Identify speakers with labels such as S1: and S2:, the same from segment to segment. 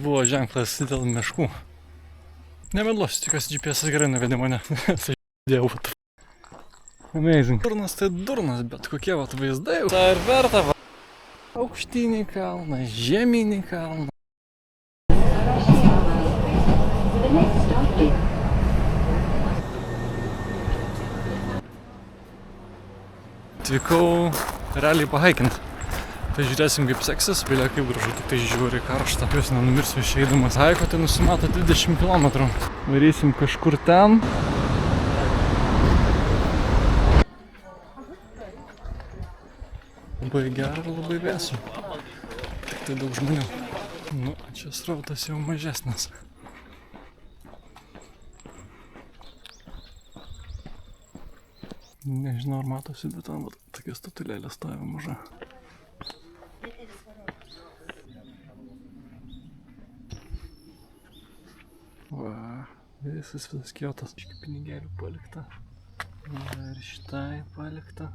S1: Buvo ženklas dėl miškų. Nemeluosiu, tikiuosi GPS gerai nuvedė mane. Dėjau, what the f***. Amazing. Durnas tai durnas, bet kokie vat vaizdai. Tai ir verta va. Aukštinį kalną, žeminį kalną. Atvykau realiai pahaikint. Tai žiūrėsim kaip seksis, vėliau kaip gražu, tik tai žiūri karštą. Jūs nenumirsiu išeidamas haiko, tai nusimato 20 km. Varysim kažkur ten. Labai gera ir labai vėsu. Tik tai daug žmonių. Nu, čia srautas jau mažesnis. Nežinau, ar matosi, bet ten tokia statulėlė stovi maža. Va, visas kiotas. Iškai pinigėlių palikta. Ir šitai palikta.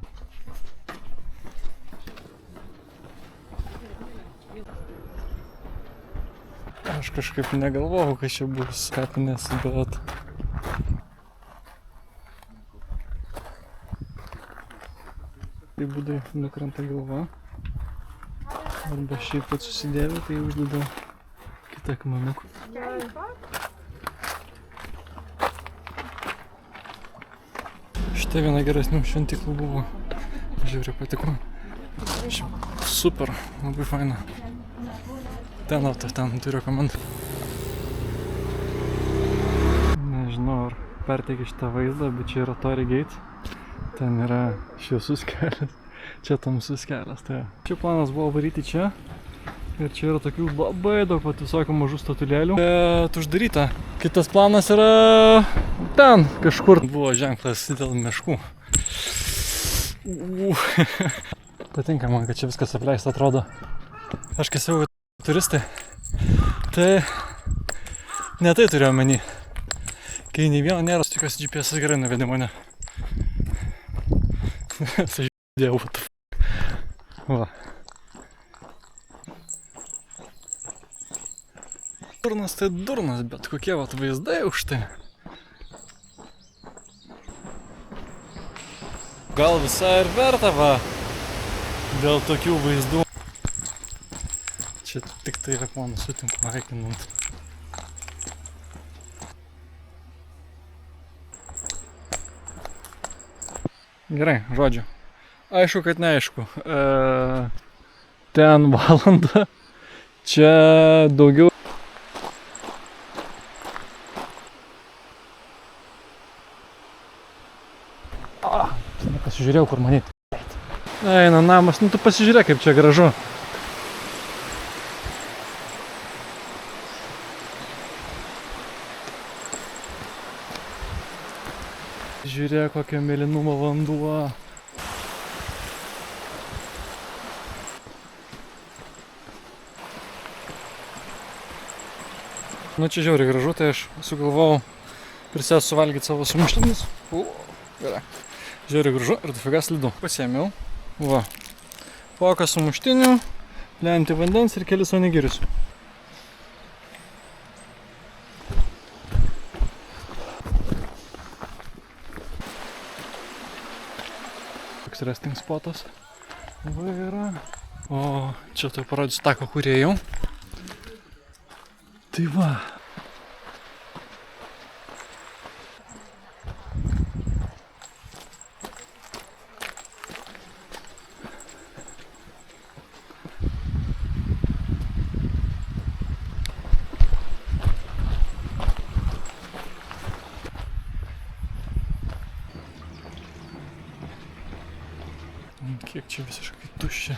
S1: Aš kažkaip negalvojau, kad čia bus kapinės, bet... Tai būdai nukrenta galva. Arba šiaip pat susidėvi, tai uždeda kitą akmenuką. Štai viena geresnių šventyklų buvo. Žiūrėjau, patiko. Super, labai faina. Ten turiu komandą. Nežinau, ar perteikia šitą vaizdą, bet čia yra Tory Gate. Ten yra šviesus kelias, čia tamsus kelias. Tai čia planas buvo varyti čia. Ir čia yra tokių labai daug pat visokių mažų statulėlių. Bet uždaryta. Kitas planas yra ten kažkur. Buvo ženklas dėl miškų. Patinka man, kad čia viskas apleista atrodo. Aš kai sakau, kad turistai, tai ne tai turiu omeny. Kai nei vieno nėra, tikiuosi GPS gerai nuvedė mane. Dėjau, what the f***. Va. Durnas tai durnas, bet kokie vat vaizdai už tai. Gal visai ir verta va. Dėl tokių vaizdų. Čia tik tai reklamas sutinku haikinant. Gerai, žodžiu. Aišku, kad neaišku. Ten valanda. Čia daugiau. Pasižiūrėjau, kur manyti. Eina namas, nu tu pasižiūrėk, kaip čia gražu. Žiūrėk, kokia mėlynumo vanduo. Nu čia žiauriai gražu, tai aš sugalvojau prisėst suvalgyti savo sumuštinis. Gerai. Žiauriai gražu ir dofiga slidu. Pasiėmiau. Va. Poką sumuštinių, lenti vandens ir kelis onigirius. Toks resting spotas. Va yra. O čia tai parodys taką, kur ėjau. Tai va. Kiek čia visiškai tuščia.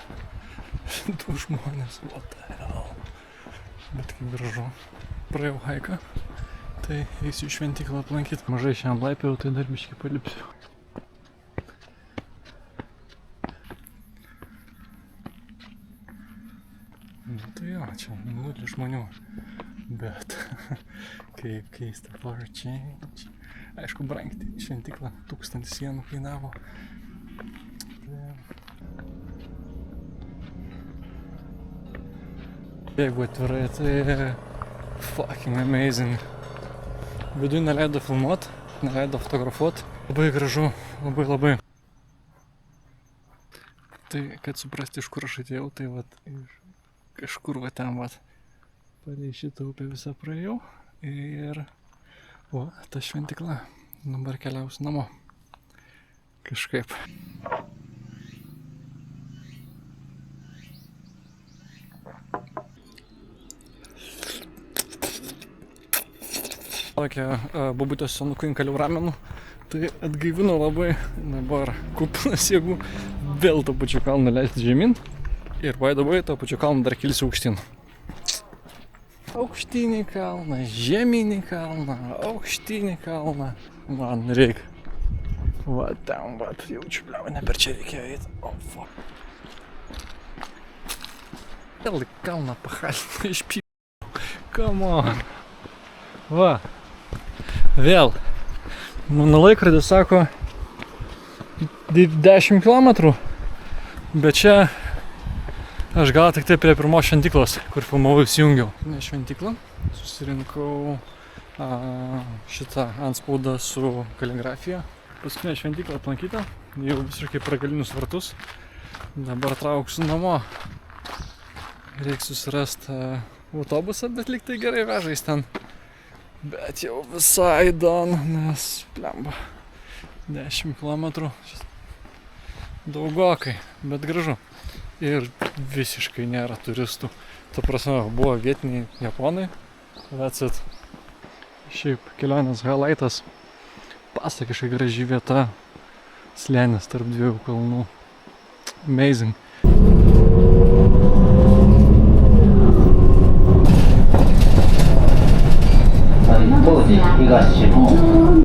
S1: Du žmonės, what the hell. Bet kaip gražu. Praėjau haiką, tai eisiu į šventyklą aplankyti. Mažai šiandien laipiau, tai dar biškį palipsiu. Nu tai jo, čia nulį žmonių. Bet kaip keista, for a change. Aišku, brangti šventyklą 1000 sienų kainavo. Jeigu atvirai, tai Fucking amazing. Viduje neleido filmuot, neleido fotografuot. Labai gražu, labai. Tai, kad suprasti, iš kur aš atėjau, tai vat, kažkur va ten vat. Palei šitą upę visą praėjau ir o, ta šventikla. Dabar keliausiu namo. Kažkaip. Tokia babutės senukų inkalių ramenų. Tai atgaivino labai. Dabar kupinas jėgų vėl to pačiu kalną leisti žemyn. Ir by the way, to pačiu kalną dar kilsiu aukštyn. Aukštinį kalną, žeminį kalną, aukštinį kalną. Man reikia. Va ten, va, jaučiu, bliau, ne per čia reikėjo eiti. O, fuck. Vėl į kalną pahalina iš py... Come on. Va. Vėl. Mano laikrodis sako 10 km. Bet čia aš gal tik tai prie pirmos šventyklos, kur filmavau įsijungiau. Ne šventyklą. Susirinkau šitą antspaudą su kaligrafija. Paskutinė šventykla aplankyta. Jau visiškai pragalinius vartus. Dabar trauksiu namo. Reiks susirasti autobusą, bet lyg tai gerai veža jis ten. Bet jau visai don, nes plemba 10 km. Daugokai, bet gražu. Ir visiškai nėra turistų. Ta prasme, buvo vietiniai japonai. That's it. Šiaip kelionės highlightas. Pasakiškai graži vieta. Slėnis tarp dviejų kalnų. Amazing.